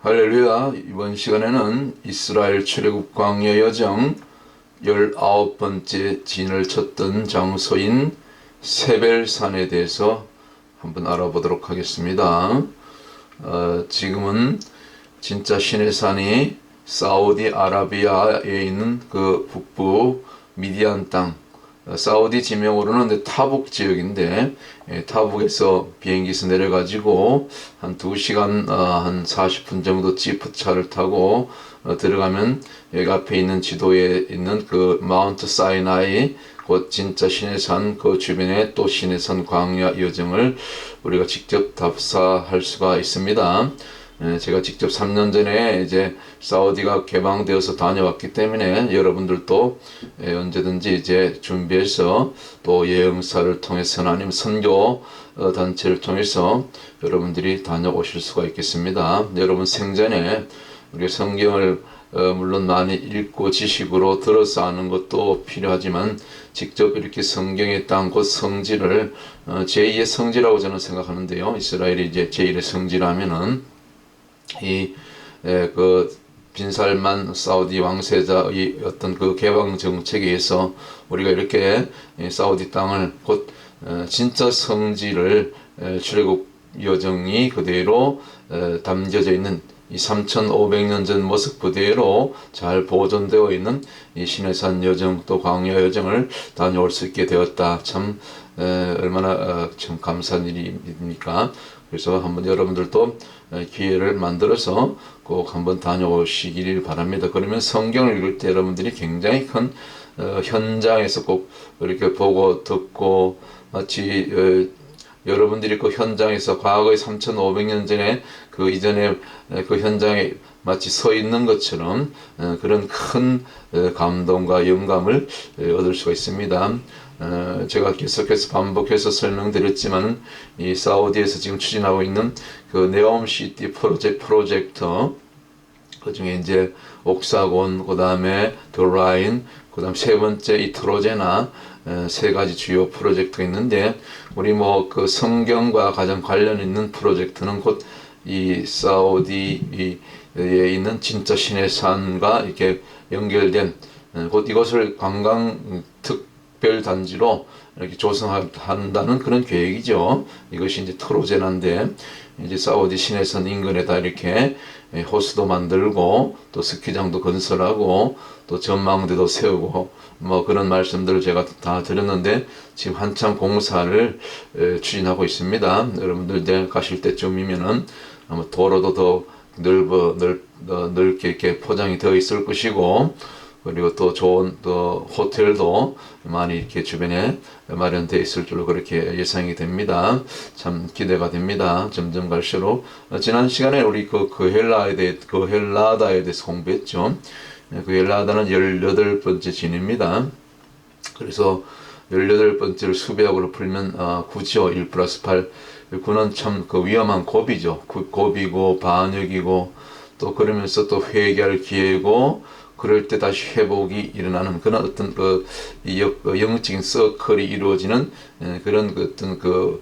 할렐루야. 이번 시간에는 이스라엘 출애굽 광야 여정 19번째 진을 쳤던 장소인 세벨산에 대해서 한번 알아보도록 하겠습니다. 지금은 진짜 시내산이 사우디아라비아에 있는 그 북부 미디안 땅, 사우디 지명으로는 타북 지역인데, 타북에서 비행기에서 내려가지고 한 2시간 한 40분 정도 지프차를 타고 들어가면 여기 앞에 있는 지도에 있는 그 마운트 사이나이, 곧 진짜 시내산 그 주변에 또 시내산 광야 여정을 우리가 직접 답사할 수가 있습니다. 제가 직접 3년 전에 이제 사우디가 개방되어서 다녀왔기 때문에 여러분들도 언제든지 이제 준비해서 또 예언사를 통해서나 아니면 선교 단체를 통해서 여러분들이 다녀오실 수가 있겠습니다. 여러분 생전에 우리가 성경을 물론 많이 읽고 지식으로 들어서 아는 것도 필요하지만 직접 이렇게 성경의 땅 곧 성지를 제2의 성지라고 저는 생각하는데요. 이스라엘이 이제 제1의 성지라면은 그 빈살만 사우디 왕세자의 어떤 그 개방 정책에 의해서 우리가 이렇게 사우디 땅을 곧 진짜 성지를 출애굽 여정이 그대로 담겨져 있는 이 3,500년 전 모습 그대로 잘 보존되어 있는 이 시내산 여정 또 광야 여정을 다녀올 수 있게 되었다. 참 얼마나 참 감사한 일입니까? 그래서 한번 여러분들도 기회를 만들어서 꼭 한번 다녀오시기를 바랍니다. 그러면 성경을 읽을 때 여러분들이 굉장히 큰 현장에서 꼭 이렇게 보고 듣고 마치 여러분들이 그 현장에서 과거의 3,500년 전에 그 이전에 그 현장에 마치 서 있는 것처럼 그런 큰 감동과 영감을 얻을 수가 있습니다. 제가 계속해서 반복해서 설명드렸지만 이 사우디에서 지금 추진하고 있는 그 네옴시티 프로젝트 그 중에 이제 옥사곤, 그 다음에 도라인, 그 다음 세 번째 이 트로제나 세 가지 주요 프로젝트가 있는데 우리 뭐 그 성경과 가장 관련 있는 프로젝트는 곧 이 사우디에 있는 진짜 시내산과 이렇게 연결된 곧 이것을 관광 특별 단지로 이렇게 조성한다는 그런 계획이죠. 이것이 이제 트로제나인데 이제 사우디 시내산 인근에다 이렇게 호수도 만들고 또 스키장도 건설하고 또 전망대도 세우고 뭐 그런 말씀들을 제가 다 드렸는데 지금 한참 공사를 추진하고 있습니다. 여러분들 이제 가실 때쯤이면은 아마 도로도 더 넓게 이렇게 포장이 되어 있을 것이고 그리고 또 좋은 또 호텔도 많이 이렇게 주변에 마련되어 있을 줄로 그렇게 예상이 됩니다. 참 기대가 됩니다. 점점 갈수록 지난 시간에 우리 그 헬라다에 대해서 공부했죠. 그 헬라다는 18번째 진입니다. 그래서 18번째를 수배학으로 풀면 9죠. 1 플러스 8. 9는 참 그 위험한 고비죠. 고비고 반역이고 또 그러면서 또 회개할 기회고 그럴 때 다시 회복이 일어나는 그런 어떤 그 영적인 서클이 이루어지는 그런 어떤 그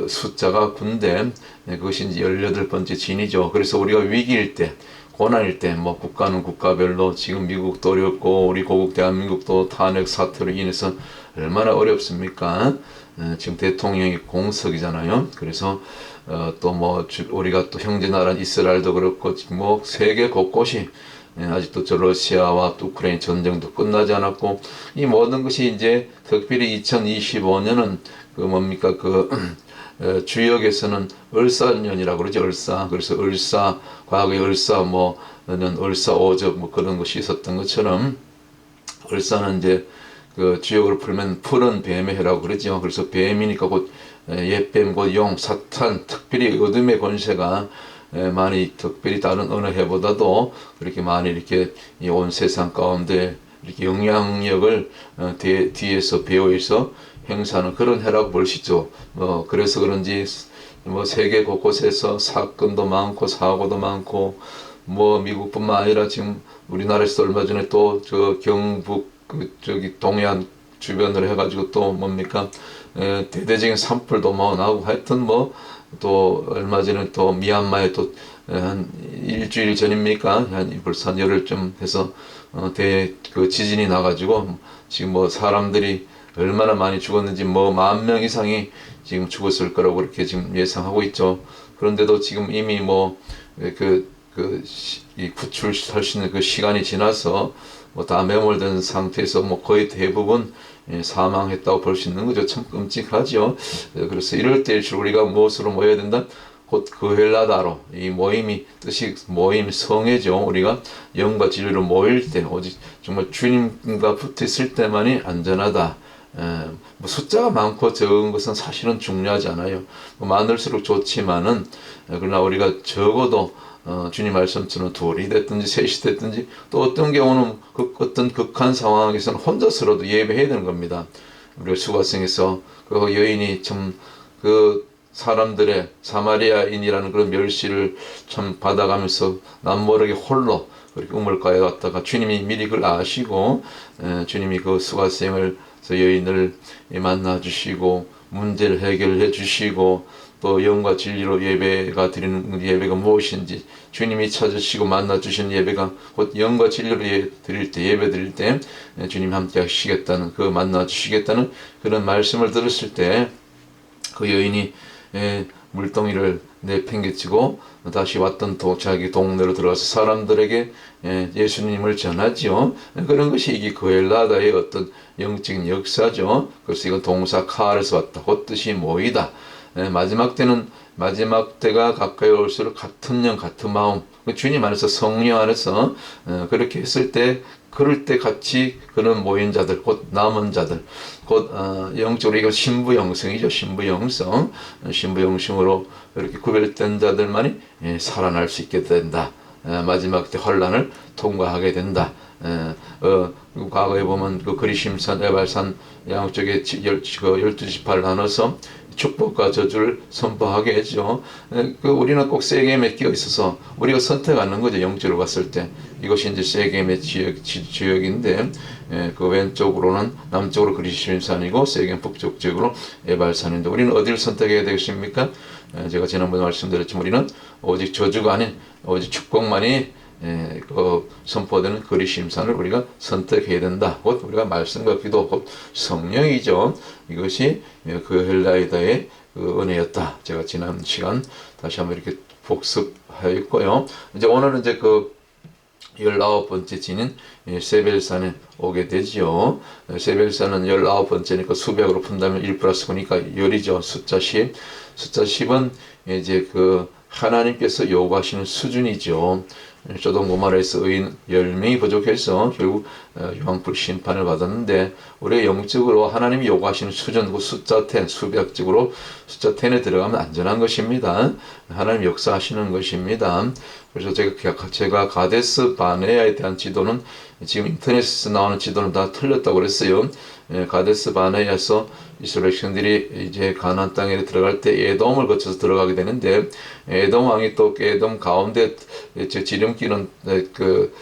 숫자가 9인데 그것이 이제 18번째 진이죠. 그래서 우리가 위기일 때 고난일 때 뭐 국가는 국가별로 지금 미국도 어렵고 우리 고국 대한민국도 탄핵 사태로 인해서 얼마나 어렵습니까? 지금 대통령이 공석이잖아요. 그래서 또 뭐 우리가 또 형제 나라 이스라엘도 그렇고 뭐 세계 곳곳이 아직도 저 러시아와 또 우크라이나 전쟁도 끝나지 않았고 이 모든 것이 이제 특별히 2025년은 그 뭡니까 그 주역에서는 을사년이라고 그러죠. 을사. 그래서 을사 과거에 을사 뭐는 을사오적 뭐 그런 것이 있었던 것처럼 을사는 이제 그 주역으로 풀면 푸른 뱀의 해라고 그러죠. 그래서 뱀이니까 곧 옛뱀 곧 용 사탄 특별히 어둠의 권세가 많이 특별히 다른 어느 해보다도 그렇게 많이 이렇게 온 세상 가운데 이렇게 영향력을 뒤에서 배후에서 행사하는 그런 해라고 볼 수 있죠. 뭐 그래서 그런지 뭐 세계 곳곳에서 사건도 많고 사고도 많고 뭐 미국뿐만 아니라 지금 우리나라에서 얼마 전에 또 저 경북 저기 동해안 주변으로 해가지고 또 뭡니까 대대적인 산불도 뭐 나고 하여튼 뭐 또 얼마 전에 또 미얀마에 또 한 일주일 전입니까? 한 벌써 한 열흘쯤 해서 그 지진이 나가지고 지금 뭐 사람들이 얼마나 많이 죽었는지 뭐 10,000명 이상이 지금 죽었을 거라고 그렇게 지금 예상하고 있죠. 그런데도 지금 이미 이 구출할 수 있는 그 시간이 지나서 뭐 다 매몰된 상태에서 뭐 거의 대부분 사망했다고 볼 수 있는 거죠. 참 끔찍하죠. 그래서 이럴 때일수록 우리가 무엇으로 모여야 된다? 곧 그헬라다로 이 모임이 뜻이 모임 성회죠. 우리가 영과 진리로 모일 때 오직 정말 주님과 붙어 있을 때만이 안전하다. 뭐 숫자가 많고 적은 것은 사실은 중요하지 않아요. 뭐 많을수록 좋지만은 그러나 우리가 적어도 주님 말씀처럼 둘이 됐든지 셋이 됐든지 또 어떤 경우는 어떤 극한 상황에서는 혼자서라도 예배해야 되는 겁니다. 우리가 수가성에서 그 여인이 참 그 사람들의 사마리아인이라는 그런 멸시를 참 받아가면서 남모르게 홀로 그렇게 우물가에 왔다가 주님이 미리 그걸 아시고 주님이 그 수가성을 여인을 만나 주시고 문제를 해결해 주시고 또 영과 진리로 예배가 드리는 예배가 무엇인지 주님이 찾으시고 만나 주신 예배가 곧 영과 진리로 드릴 때 예배 드릴 때 주님 함께 하시겠다는 그 만나 주시겠다는 그런 말씀을 들었을 때 그 여인이 물동이를 내팽개치고 다시 왔던 자기 동네로 들어가서 사람들에게 예수님을 전하지요. 그런 것이 이게 그헬라다의 어떤 영적인 역사죠. 그래서 이건 동사 카에서 왔다. 곧 뜻이 모이다. 마지막 때가 가까이 올수록 같은 영 같은 마음 주님 안에서 성령 안에서 그렇게 했을 때 그럴 때 같이 그런 모인 자들 곧 남은 자들 곧 영적으로 이거 신부영성이죠. 신부영성으로 이렇게 구별된 자들만이 살아날 수 있게 된다. 마지막 때 환란을 통과하게 된다. 과거에 보면 그 그리심산, 에발산 양쪽에 12지파를 나눠서 축복과 저주를 선포하게 했죠. 우리는 꼭 세겜에 끼어 있어서 우리가 선택하는 거죠. 영적으로 봤을 때 이것이 이제 세겜의 지역인데 그 왼쪽으로는 남쪽으로 그리심산이고 세겜 북쪽 지역으로 에발산인데 우리는 어디를 선택해야 되겠습니까? 제가 지난번에 말씀드렸지만 우리는 오직 저주가 아닌 오직 축복만이 선포되는 그리심산을 우리가 선택해야 된다. 곧 우리가 말씀과 기도, 곧 성령이죠. 이것이 그 헬라이다의 그 은혜였다. 제가 지난 시간 다시 한번 이렇게 복습하였고요. 이제 오늘은 이제 그 19번째 지인 세벨산에 오게 되지요. 세벨산은 19번째니까 수백으로 푼다면 1 플러스 9니까 열이죠. 숫자 10. 숫자 10은 이제 그 하나님께서 요구하시는 수준이죠. 소돔 고모라에서 의인 10명이 부족해서 결국 유황불 심판을 받았는데 우리가 영적으로 하나님이 요구하시는 수준, 그 숫자 10, 수백적으로 숫자 10에 들어가면 안전한 것입니다. 하나님 역사하시는 것입니다. 그래서 제가 가데스 바네아에 대한 지도는 지금 인터넷에서 나오는 지도는 다 틀렸다고 그랬어요. 가데스 바네아에서 이스라엘 백성들이 이제 가나안 땅에 들어갈 때 에돔을 거쳐서 들어가게 되는데 에돔 왕이 또 에돔 가운데 지름길은 그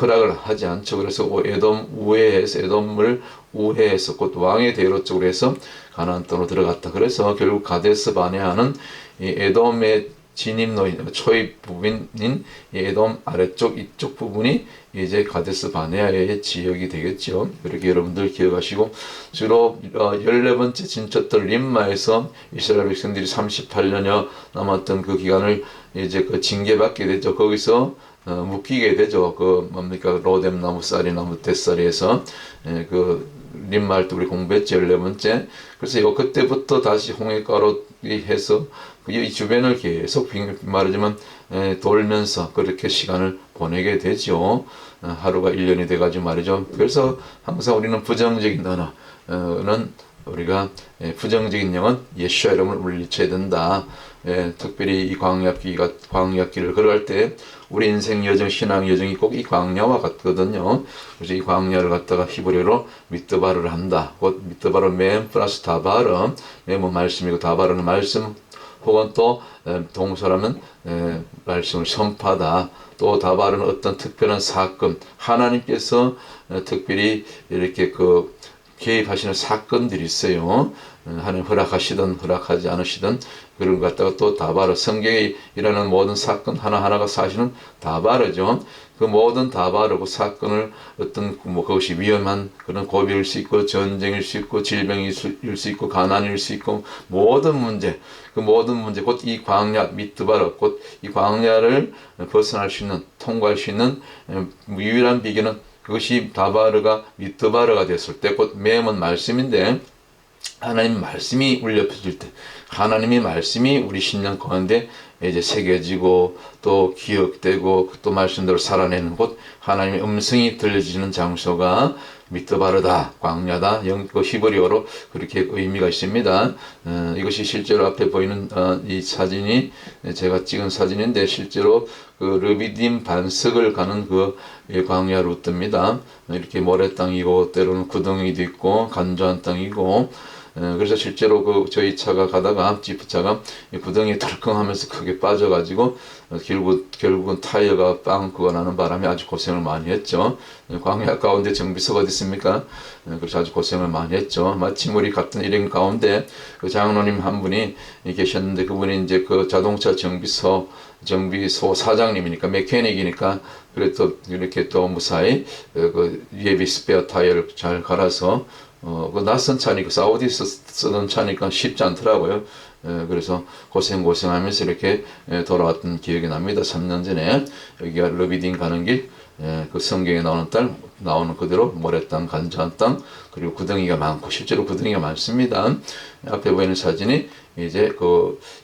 허락을 하지 않죠. 그래서 에돔 우회해서 에돔을 우회해서 곧 왕의 대로 쪽으로 해서 가나안 땅으로 들어갔다. 그래서 결국 가데스 바네아는 이 에돔의 진입로인 초입 부분인 에돔 아래쪽 이쪽 부분이 이제 가데스 바네아의 지역이 되겠죠. 그렇게 여러분들 기억하시고 주로 14번째 진쳤던 림마에서 이스라엘 백성들이 38년여 남았던 그 기간을 이제 그 징계받게 되죠. 거기서 묶이게 되죠. 그 뭡니까 로뎀 나무 쌀이 나무 뱃살이에서 그 림마할 때 우리 공부했죠. 14번째. 그래서 그때부터 다시 홍해가로 해서 이 주변을 계속 말하자면 돌면서 그렇게 시간을 보내게 되죠. 하루가 1년이 돼가지고 말이죠. 그래서 항상 우리는 부정적인 언어는 우리가 부정적인 영은 예수와 이름을 물리쳐야 된다. 특별히 이 광야길을 걸어갈 때 우리 인생 여정, 신앙 여정이 꼭 이 광야와 같거든요. 그래서 이 광야를 갖다가 히브리어로 미드바르를 한다. 곧 미드바르 멘 플러스 다바르, 뭐 말씀이고 다바르는 말씀, 혹은 또 동서라면 말씀을 선포하다. 또 다바르는 어떤 특별한 사건, 하나님께서 특별히 이렇게 개입하시는 사건들이 있어요. 하나님 허락하시든 허락하지 않으시든 그런 것 갖다가 또 다바르, 성경에 일어나는 모든 사건 하나하나가 사실은 다바르죠. 그 모든 다바르고 사건을 어떤 뭐 그것이 위험한 그런 고비일 수 있고 전쟁일 수 있고 질병일 수 있고 가난일 수 있고 모든 문제, 그 모든 문제 곧 이 광야 미드바르, 곧 이 광야를 벗어날 수 있는, 통과할 수 있는 유일한 비결은 그것이 다바르가 미드바르가 됐을 때 곧 매음은 말씀인데, 하나님 말씀이 울려 퍼질 때, 하나님의 말씀이 우리 심령 가운데 이제 새겨지고 또 기억되고 또 말씀대로 살아내는 곳, 하나님의 음성이 들려지는 장소가 미드바르다, 광야다, 그 히브리어로 그렇게 의미가 있습니다. 이것이 실제로 앞에 보이는 이 사진이 제가 찍은 사진인데, 실제로 그 르비딤 반석을 가는 그 광야 루트입니다. 이렇게 모래 땅이고 때로는 구덩이도 있고 간조한 땅이고, 그래서 실제로 그 저희 차가 가다가 지프차가 구덩이에 덜컹하면서 크게 빠져가지고 결국은 타이어가 빵꾸가 나는 바람에 아주 고생을 많이 했죠. 광야 가운데 정비소가 어디 있습니까? 그래서 아주 고생을 많이 했죠. 마침 우리 같은 일행 가운데 그 장로님 한 분이 계셨는데, 그분이 이제 그 자동차 정비소 사장님이니까, 메케닉이니까, 그래도 이렇게 또 무사히 그 예비 스페어 타이어를 잘 갈아서 그 낯선 차니까, 사우디에서 쓰던 차니까 쉽지 않더라고요. 그래서 고생하면서 이렇게 돌아왔던 기억이 납니다. 3년 전에 여기가 르비딤 가는 길, 그 성경에 나오는 그대로 모래땅, 간조한 땅, 그리고 구덩이가 많고, 실제로 구덩이가 많습니다. 앞에 보이는 사진이 이제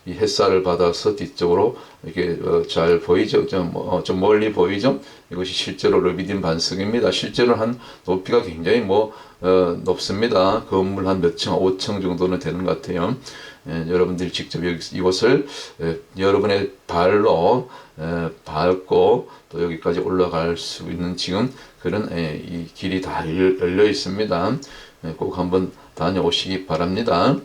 이 햇살을 받아서 뒤쪽으로 이렇게 잘 보이죠? 좀 멀리 보이죠? 이것이 실제로 르비딤 반석입니다. 실제로 한 높이가 굉장히 높습니다. 건물 한 몇 층, 5층 정도는 되는 것 같아요. 여러분들이 직접 이곳을 여러분의 발로 밟고 또 여기까지 올라갈 수 있는 지금 그런 이 길이 다 열려 있습니다. 꼭 한번 다녀오시기 바랍니다.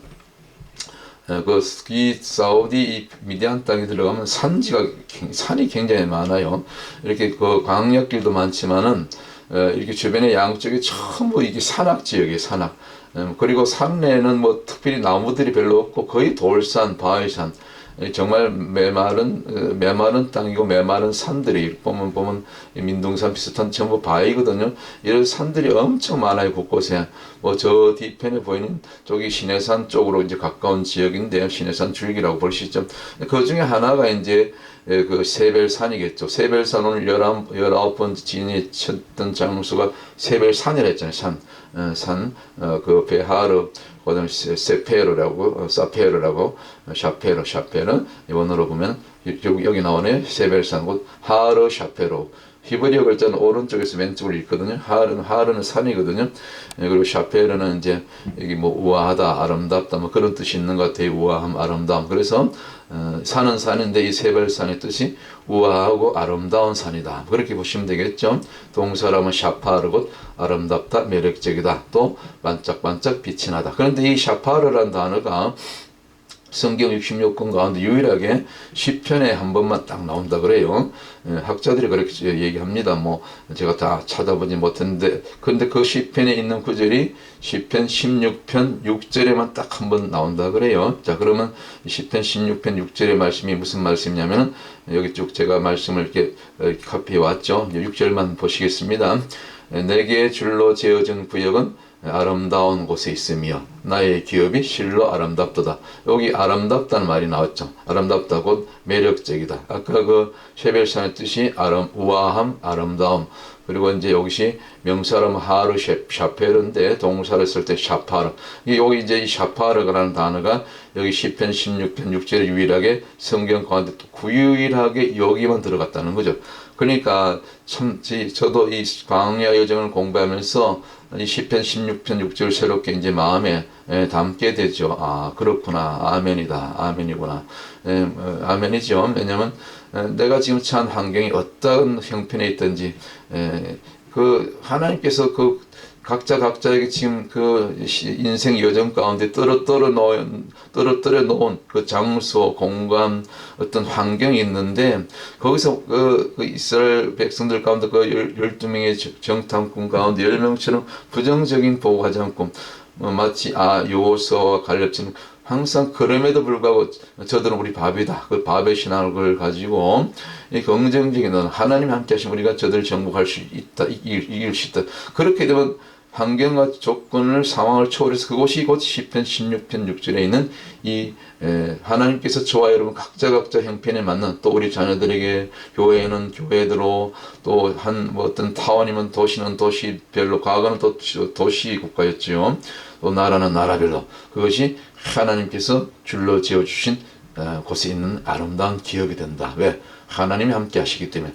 이 사우디 미디안 땅에 들어가면 산이 굉장히 많아요. 이렇게 그 광역길도 많지만은 이렇게 주변에 양쪽에 전부 이게 산악 지역이에요, 산악. 그리고 산내에는 뭐 특별히 나무들이 별로 없고 거의 돌산, 바위산, 정말 메마른 땅이고 메마른 산들이 보면 민둥산 비슷한 전부 바위거든요. 이런 산들이 엄청 많아요, 곳곳에. 뭐 저 뒤편에 보이는 쪽이 시내산 쪽으로 이제 가까운 지역인데, 시내산 줄기라고 볼 수 있죠. 그 중에 하나가 이제 그 세벨산이겠죠. 세벨산 오늘 19번 지인이 쳤던 장소가 세벨산이라 했잖아요. 그 베하르, 그다음에 세페르라고, 사페르라고, 샤페르, 이번으로 보면 여기 나오네. 세벨산, 곧 하르 샤페르. 히브리어 글자는 오른쪽에서 왼쪽으로 읽거든요. 하르는 산이거든요. 그리고 샤페르는 이제 여기 뭐 우아하다, 아름답다, 뭐 그런 뜻이 있는 것 같아요. 우아함, 아름다움. 그래서 산은 산인데 이 세벨산의 뜻이 우아하고 아름다운 산이다. 그렇게 보시면 되겠죠. 동사라면 샤파르, 곧 아름답다, 매력적이다, 또 반짝반짝 빛이 나다. 그런데 이 샤파르라는 단어가 성경 66권 가운데 유일하게 시편에 한 번만 딱 나온다 그래요. 학자들이 그렇게 얘기합니다. 뭐 제가 다 찾아보지 못했는데, 근데 그 시편에 있는 구절이 시편 16편 6절에만 딱 한 번 나온다 그래요. 자, 그러면 시편 16편 6절의 말씀이 무슨 말씀이냐면은, 여기 쭉 제가 말씀을 이렇게 카피해 왔죠. 6절만 보시겠습니다. 내게 줄로 지어진 구역은 아름다운 곳에 있으며 나의 기업이 실로 아름답도다. 여기 아름답다는 말이 나왔죠. 아름답다, 곧 매력적이다. 아까 그 쉐벨산의 뜻이 우아함, 아름다움. 그리고 이제 여기시 명사라면 하르 샤페르인데 동사를 쓸 때 샤파르. 여기 이제 이 샤파르라는 단어가 여기 시편 16편 6절에 유일하게 성경 가운데 구유일하게 여기만 들어갔다는 거죠. 그러니까 참 저도 이 광야 여정을 공부하면서 이 시편 16편 6절 새롭게 이제 마음에 담게 되죠. 아, 그렇구나. 아멘이다. 아멘이구나. 아멘이죠. 왜냐면 내가 지금 처한 환경이 어떤 형편에 있든지 그 하나님께서 그 각자에게 지금 그 인생 여정 가운데 떨어뜨려 놓은 그 장소, 공간, 어떤 환경이 있는데, 거기서 그 이스라엘 백성들 가운데 그 12명의 정탐꾼 가운데 10명처럼 부정적인 보고 하지 않고, 마치 요호수아와 갈렙처럼 항상 그럼에도 불구하고 저들은 우리 밥이다. 그 밥의 신앙을 가지고 이 긍정적인 하나님 함께 하시면 우리가 저들을 정복할 수 있다. 이길 수 있다. 그렇게 되면 환경과 조건을 상황을 초월해서 그곳이 곧 시편 16편 6절에 있는 이 하나님께서 저와 여러분 각자 형편에 맞는 또 우리 자녀들에게 교회는 교회대로 또 한 뭐 어떤 타원이면 도시는 도시별로 과거는 또 도시 국가였지요. 또 나라는 나라별로 그것이 하나님께서 줄로 지어주신 곳에 있는 아름다운 기업이 된다. 왜? 하나님이 함께 하시기 때문에.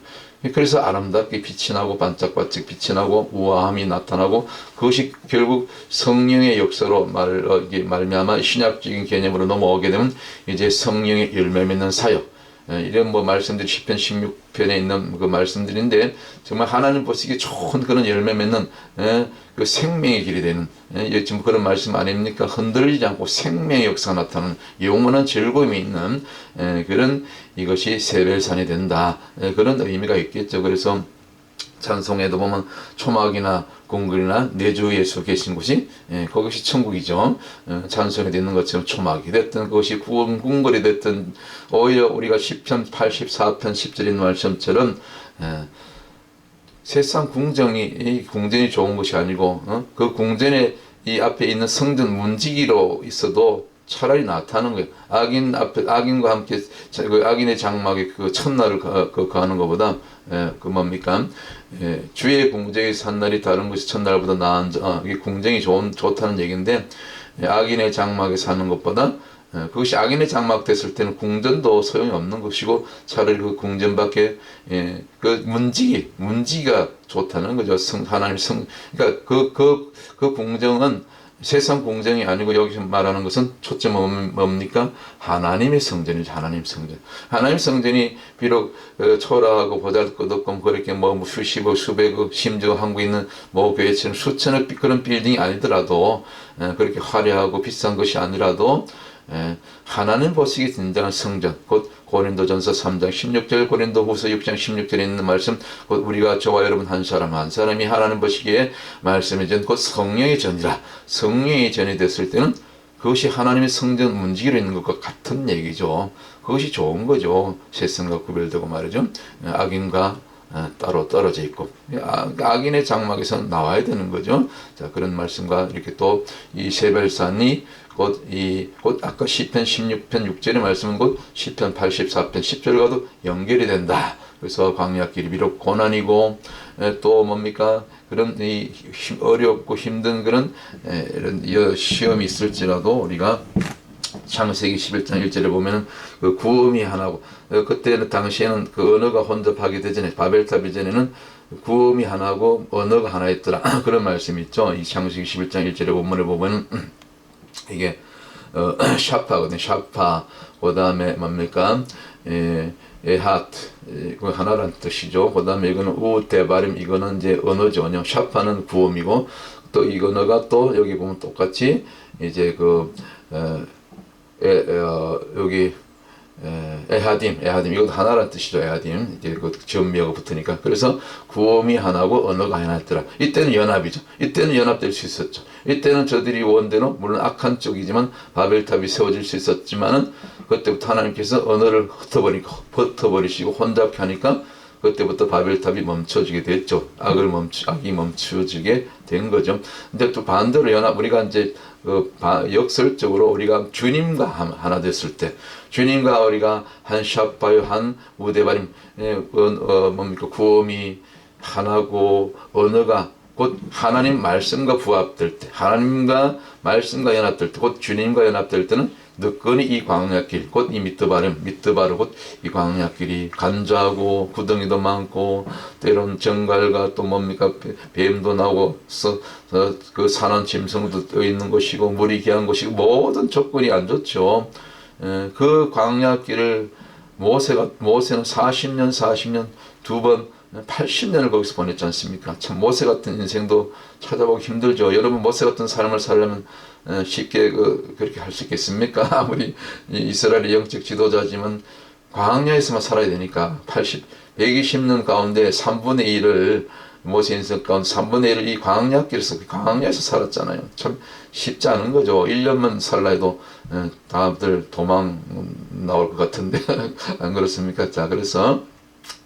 그래서 아름답게 빛이 나고 반짝반짝 빛이 나고 우아함이 나타나고 그것이 결국 성령의 역사로 말미암아 신약적인 개념으로 넘어오게 되면 이제 성령의 열매 맺는 사역, 이런 뭐 말씀들이 시편 16편에 있는 그 말씀들인데 정말 하나님 보시기에 좋은 그런 열매 맺는 그 생명의 길이 되는 지금 그런 말씀 아닙니까? 흔들리지 않고 생명의 역사가 나타나는 영원한 즐거움이 있는 그런 이것이 세벨산이 된다. 그런 의미가 있겠죠. 그래서 찬송에도 보면 초막이나 궁궐이나 내주 예수 계신 곳이 그것이 천국이죠. 찬송에도 있는 것처럼 초막이 됐든 그것이 궁궐이 됐든 오히려 우리가 시편 84편 10절에 있는 말씀처럼 세상 궁정이 좋은 것이 아니고 그 궁전에 이 앞에 있는 성전 문지기로 있어도 차라리 낫다는 거예요. 악인과 함께 그 악인의 장막에 그 첫날을 가는 것보다 그 뭡니까? 주의 궁정에 산 날이 다른 것이 첫날보다 나은 이게 궁정이 좋다는 얘기인데 악인의 장막에 사는 것보다 그것이 악인의 장막 됐을 때는 궁전도 소용이 없는 것이고 차라리 그 궁전 밖에 그 문지기가 좋다는 거죠. 하나님 그러니까 그 궁정은 세상 궁정이 아니고 여기서 말하는 것은 초점은 뭡니까? 하나님의 성전이죠. 하나님 성전. 하나님 성전이 비록 초라하고 보잘것없고 그렇게 뭐 수십억, 수백억, 심지어 한국에 있는 뭐 교회처럼 수천억 그런 빌딩이 아니더라도 그렇게 화려하고 비싼 것이 아니라도 하나님 보시기에 진정한 성전, 곧 고린도전서 3장 16절, 고린도후서 6장 16절에 있는 말씀, 곧 우리가 저와 여러분 한 사람이 하나님 보시기에 말씀의 전, 곧 성령의 전이라. 성령의 전이 됐을 때는 그것이 하나님의 성전 문지기로 있는 것과 같은 얘기죠. 그것이 좋은 거죠. 세상과 구별되고 말이죠. 악인과 따로 떨어져 있고 악인의 장막에서 나와야 되는 거죠. 자, 그런 말씀과 이렇게 또 이 세벨산이 곧 아까 시편 16편 6절의 말씀은 곧 시편 84편 10절과도 연결이 된다. 그래서 광야길이 비록 고난이고 또 뭡니까? 그런 이 어렵고 힘든 그런 이런 시험이 있을지라도 우리가 창세기 11장 1절에 보면은 그 구음이 하나고 그때는 당시에는 그 언어가 혼잡하기 전에 바벨탑 이전에는 구음이 하나고 언어가 하나였더라. 그런 말씀이 있죠. 이 창세기 11장 1절에 본문에 보면은 이게 샤파거든요. 샤파. 그다음에 뭡니까? 에하트. 그 하나란 뜻이죠. 그다음에 이거는 우데바림. 이거는 이제 언어죠. 샤파는 구음이고 또 이 언어가 또 여기 보면 똑같이 이제 여기 에하딤 이것도 하나란 뜻이죠. 에하딤 이제 그 지음미어가 붙으니까 그래서 구음이 하나고 언어가 하나였더라. 이때는 연합이죠. 이때는 연합될 수 있었죠. 이때는 저들이 원대로 물론 악한 쪽이지만 바벨탑이 세워질 수 있었지만은 그때부터 하나님께서 언어를 흩어버리시고 혼잡케 하니까 그때부터 바벨탑이 멈춰지게 됐죠. 악이 멈춰지게 된 거죠. 근데 또 반대로 우리가 이제 역설적으로 우리가 주님과 하나 됐을 때, 주님과 우리가 한 샤파요, 한 우데바림, 뭡니까, 구음이 하나고, 언어가 곧 하나님 말씀과 부합될 때, 하나님과 말씀과 연합될 때, 곧 주님과 연합될 때는 느건이 이 광야길, 곧 이 미트바르, 곧 이 광야길이 간주하고 구덩이도 많고 때론 정갈과 또 뭡니까 뱀도 나오고 그 산한 짐승도 떠 있는 것이고 물이 귀한 것이고 모든 조건이 안 좋죠. 그 광야길을 모세는 40년 두 번 80년을 거기서 보냈지 않습니까? 참 모세 같은 인생도 찾아보기 힘들죠. 여러분 모세 같은 삶을 살려면 쉽게 그렇게 할 수 있겠습니까? 아무리 이스라엘의 영적 지도자지만 광야에서만 살아야 되니까 120년 가운데 3분의 1을 모세 인생 가운데 3분의 1을 이 광야길에서 광야에서 살았잖아요. 참 쉽지 않은 거죠. 1년만 살라 해도 다들 도망 나올 것 같은데 안 그렇습니까? 자, 그래서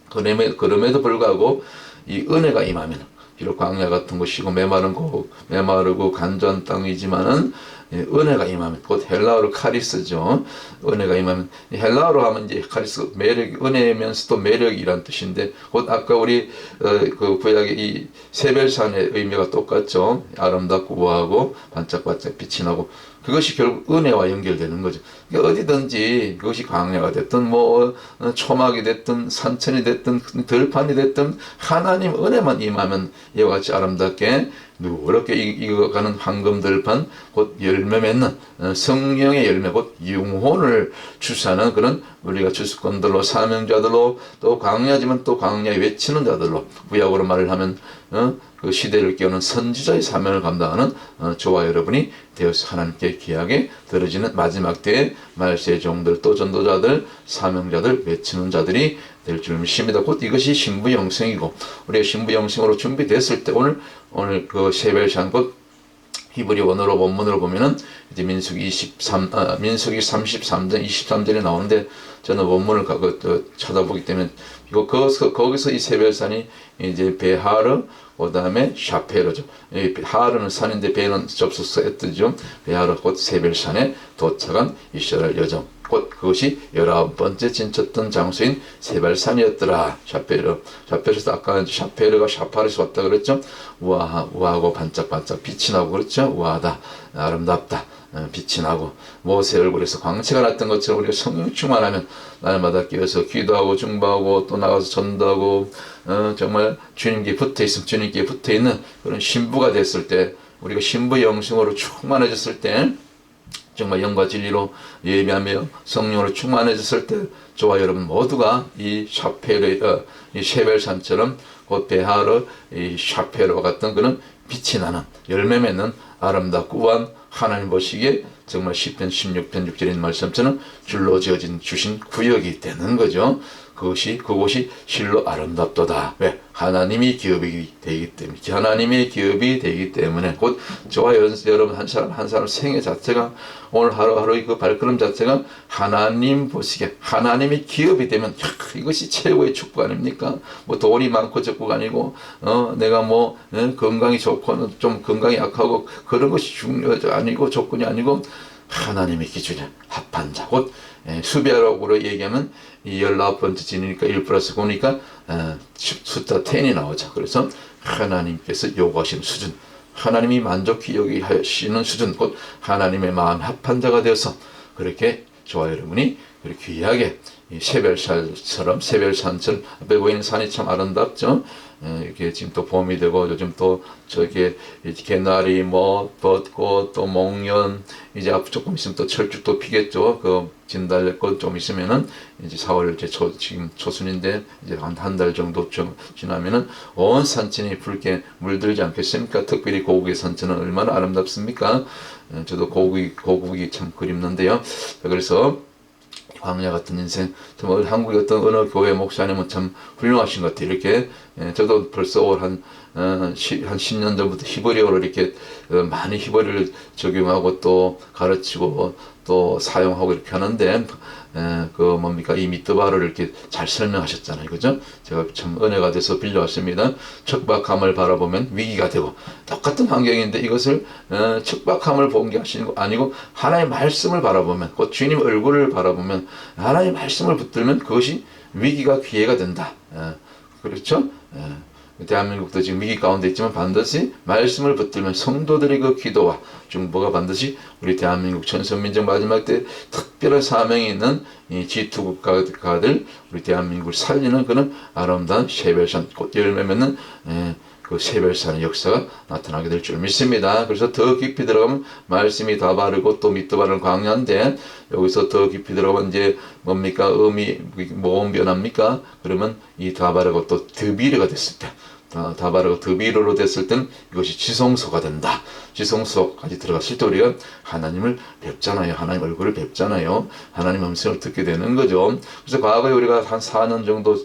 그럼에도 불구하고 이 은혜가 임하면, 비록 광야 같은 곳이고 메마르고 간절한 땅이지만은 은혜가 임하면, 곧 헬라어로 카리스죠. 은혜가 임하면, 헬라어로 하면 이제 카리스, 매력, 은혜면서도 매력이란 뜻인데, 곧 아까 우리 그 구약의 이 세벨산의 의미가 똑같죠. 아름답고 우아하고 반짝반짝 빛이 나고, 그것이 결국 은혜와 연결되는 거죠. 그러니까 어디든지 그것이 광야가 됐든 뭐 초막이 됐든 산천이 됐든 들판이 됐든 하나님 은혜만 임하면 이와 같이 아름답게 누렇게 익어가는 황금 들판, 곧 열매 맺는 성령의 열매, 곧 영혼을 주사하는 그런 우리가 주수꾼들로, 사명자들로, 또 광야지만 또 광야에 외치는 자들로, 구약으로 말을 하면 그 시대를 깨우는 선지자의 사명을 감당하는 저와 여러분이 되어서 하나님께 귀하게 들어지는 마지막 때의 말세의 종들, 또 전도자들, 사명자들, 외치는 자들이 될 줄 믿습니다. 곧 이것이 신부 영성이고, 우리가 신부 영성으로 준비됐을 때 오늘 그 세벨산, 곧 히브리 원어로 본문으로 보면은 이제 민수기 33장 23절에 나오는데, 저는 본문을 찾아보기 때문에 거기서 이 세벨산이 이제 베하르, 그 다음에 샤페르죠. 하르는 산인데 베는 접속사에 뜨죠. 베하르, 곧 세벨산에 도착한 이스라엘 여정, 곧 그것이 19번째 진쳤던 장소인 세발산이었더라. 샤페르에서 아까 샤페르가 샤파르에서 왔다 그랬죠. 우아하고 반짝반짝 빛이 나고, 그렇죠. 우아하다, 아름답다, 빛이 나고, 모세 얼굴에서 광채가 났던 것처럼 우리가 성령 충만하면 날마다 깨어서 기도하고 중보하고 또 나가서 전도하고 정말 주님께 붙어있는 그런 신부가 됐을 때, 우리가 신부 영성으로 충만해졌을 때, 정말 영과 진리로 예배하며 성령으로 충만해졌을 때, 저와 여러분 모두가 이 이 셰벨산처럼 곧 베하르, 이 샤페르와 같은 그런 빛이 나는 열매 맺는 아름답고 우아한, 하나님 보시기에 정말 10편 16편 6절인 말씀처럼 줄로 지어진 주신 구역이 되는 거죠. 그곳이 실로 아름답도다. 왜? 하나님의 기업이 되기 때문에, 하나님의 기업이 되기 때문에, 곧 저와 여러분 한 사람 생애 자체가, 오늘 하루하루의 그 발걸음 자체가 하나님 보시기에 하나님의 기업이 되면, 이것이 최고의 축복 아닙니까? 뭐 돈이 많고 적고가 아니고, 내가 뭐 건강이 좋고 좀 건강이 약하고 그런 것이 중요하지 아니고 조건이 아니고, 하나님의 기준에 합한 자, 곧 수비하라고 얘기하면 이 19번째 지니까 1 플러스 9니까 숫자 10이 나오죠. 그래서 하나님께서 요구하시는 수준, 하나님이 만족히 여기시는 수준, 곧 하나님의 마음 합한 자가 되어서, 그렇게 저와 여러분이 그렇게 귀하게 세벨산처럼 앞에 보이는 산이 참 아름답죠. 이렇게 지금 또 봄이 되고, 요즘 또 저기 개나리, 뭐 벚꽃, 또 목련, 이제 앞으로 조금 있으면 또 철쭉도 피겠죠. 그 진달래꽃 좀 있으면은 이제 4월 이제 지금 초순인데 이제 한 달 정도 좀 지나면은 온 산천이 붉게 물들지 않겠습니까? 특별히 고국의 산천은 얼마나 아름답습니까? 저도 고국이 참 그립는데요. 그래서 광야 같은 인생, 참 한국의 어떤 어느 교회 목사님은 참 훌륭하신 것 같아요. 이렇게 저도 벌써 올 한 10년 전부터 히브리어를 이렇게 많이 히브리어를 적용하고 또 가르치고 또 사용하고 이렇게 하는데, 그 뭡니까, 이 미뜨바를 이렇게 잘 설명하셨잖아요. 그죠? 제가 참 은혜가 돼서 빌려왔습니다. 척박함을 바라보면 위기가 되고, 똑같은 환경인데 이것을 척박함을 본 게 아니고 하나님의 말씀을 바라보면, 곧 주님 얼굴을 바라보면, 하나님의 말씀을 붙들면 그것이 위기가 기회가 된다. 그렇죠? 대한민국도 지금 위기 가운데 있지만 반드시 말씀을 붙들면 성도들의 그 기도와 중보가 반드시 우리 대한민국 천선민족 마지막 때 특별한 사명이 있는 이 G2 국가들, 우리 대한민국을 살리는 그런 아름다운 세벨산, 곧 열매 맺는 그 세벨산의 역사가 나타나게 될 줄 믿습니다. 그래서 더 깊이 들어가면 말씀이 다 바르고 또 밑도 바르는 광야인데, 여기서 더 깊이 들어가면 이제 뭡니까, 모음 변합니까? 그러면 이 다 바르고 또 드비르가 됐을 때, 다바르가 드비로로 됐을 땐 이것이 지성소가 된다. 지성소까지 들어갔을 때 우리가 하나님을 뵙잖아요. 하나님 얼굴을 뵙잖아요. 하나님 음성을 듣게 되는 거죠. 그래서 과거에 우리가 한 4년 정도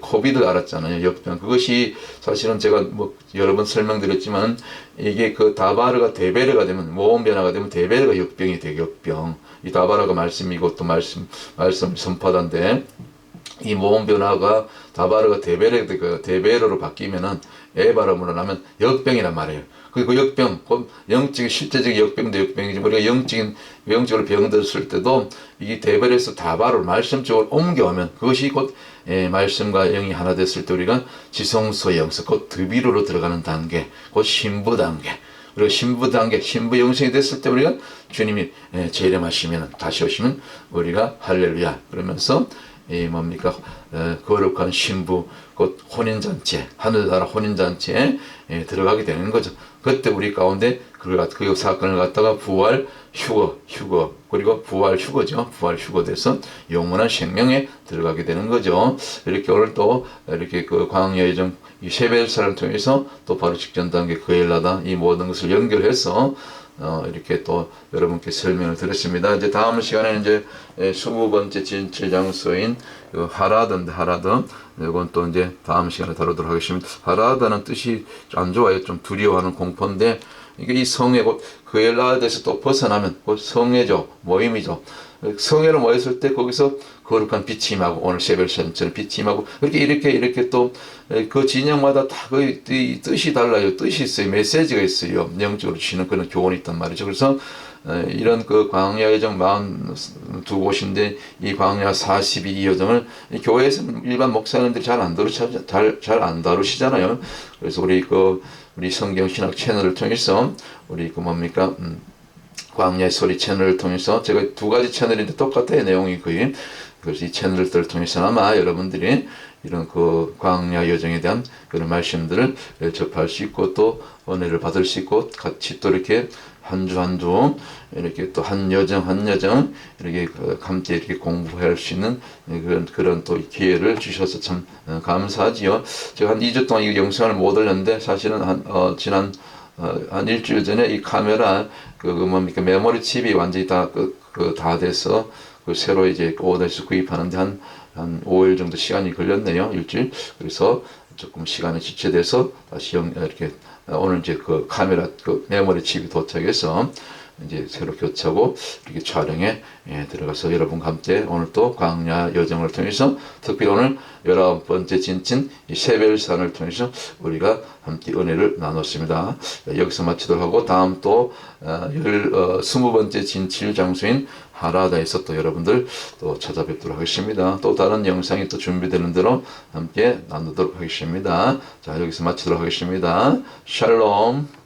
코비드 알았잖아요. 역병. 그것이 사실은 제가 뭐 여러 번 설명드렸지만 이게 다바르가 데베르가 되면 모험 변화가 되면 데베르가 역병이 돼. 역병. 이 다바르가 말씀이고 또 말씀 선포한데 이 모험 변화가 다바르가 데베르로 바뀌면은 에바람으로 나면 역병이란 말이에요. 그 역병, 영적인 실제적인 역병도 역병이지 우리가 영적으로 병들었을 때도 이 데베르에서 다바르로 말씀적으로 옮겨오면 그것이 곧 말씀과 영이 하나 됐을 때 우리가 지성소 영성, 곧 드비로로 들어가는 단계, 곧 신부 단계. 그리고 신부 단계, 신부 영성이 됐을 때 우리가 주님이 재림하시면 다시 오시면 우리가 할렐루야 그러면서 거룩한 신부, 곧 혼인잔치에, 하늘나라 혼인잔치에 들어가게 되는 거죠. 그때 우리 가운데 그 사건을 갖다가 부활 휴거, 그리고 부활 휴거죠. 부활 휴거 돼서 영원한 생명에 들어가게 되는 거죠. 이렇게 오늘 또 이렇게 광야의 정, 이 세벨사를 통해서 또 바로 직전 단계 그엘라다 이 모든 것을 연결해서 이렇게 또 여러분께 설명을 드렸습니다. 이제 다음 시간에는 이제 20번째 진칠 장소인 하라드인데 하라드 이건 또 이제 다음 시간에 다루도록 하겠습니다. 하라드는 뜻이 안 좋아요. 좀 두려워하는 공포인데 이게 이 성회 곧 그엘라드에서 또 벗어나면 곧 성회죠. 모임이죠. 성회로 모였을 때 거기서 거룩한 빛이 임하고 오늘 세벨산처럼 빛이 임하고 이렇게 또 그 진영마다 다 그 뜻이 달라요. 뜻이 있어요. 메시지가 있어요. 영적으로 주시는 그런 교훈이 있단 말이죠. 그래서 이런 광야의 정 42곳인데 이 광야 42여정을 교회에서는 일반 목사님들이 잘 안 다루시잖아요. 그래서 우리 성경신학 채널을 통해서 우리 광야의 소리 채널을 통해서 제가 2가지 채널인데 똑같아요. 내용이 거의. 그래서 이 채널들을 통해서 아마 여러분들이 이런 광야 여정에 대한 그런 말씀들을 접할 수 있고 또 은혜를 받을 수 있고 같이 또 이렇게 한 주 한 주 이렇게 또 한 여정 이렇게 함께 이렇게 공부할 수 있는 그런 또 기회를 주셔서 참 감사하지요. 제가 한 2주 동안 이 영상을 못 올렸는데 사실은 지난 한 일주일 전에 이 카메라 메모리 칩이 완전히 다 돼서 새로 이제 오더에서 구입하는데 한 5일 정도 시간이 걸렸네요. 일주일. 그래서 조금 시간이 지체돼서 다시 이렇게 오늘 이제 카메라 메모리 칩이 도착해서 이제 새로 교체하고 이렇게 촬영에 들어가서 여러분과 함께 오늘 또 광야 여정을 통해서 특별히 오늘 19번째 진친 이 세벨산을 통해서 우리가 함께 은혜를 나눴습니다. 여기서 마치도록 하고 다음 또 20번째 진칠 장소인 하라다에서 또 여러분들 또 찾아뵙도록 하겠습니다. 또 다른 영상이 또 준비되는 대로 함께 나누도록 하겠습니다. 자, 여기서 마치도록 하겠습니다. 샬롬.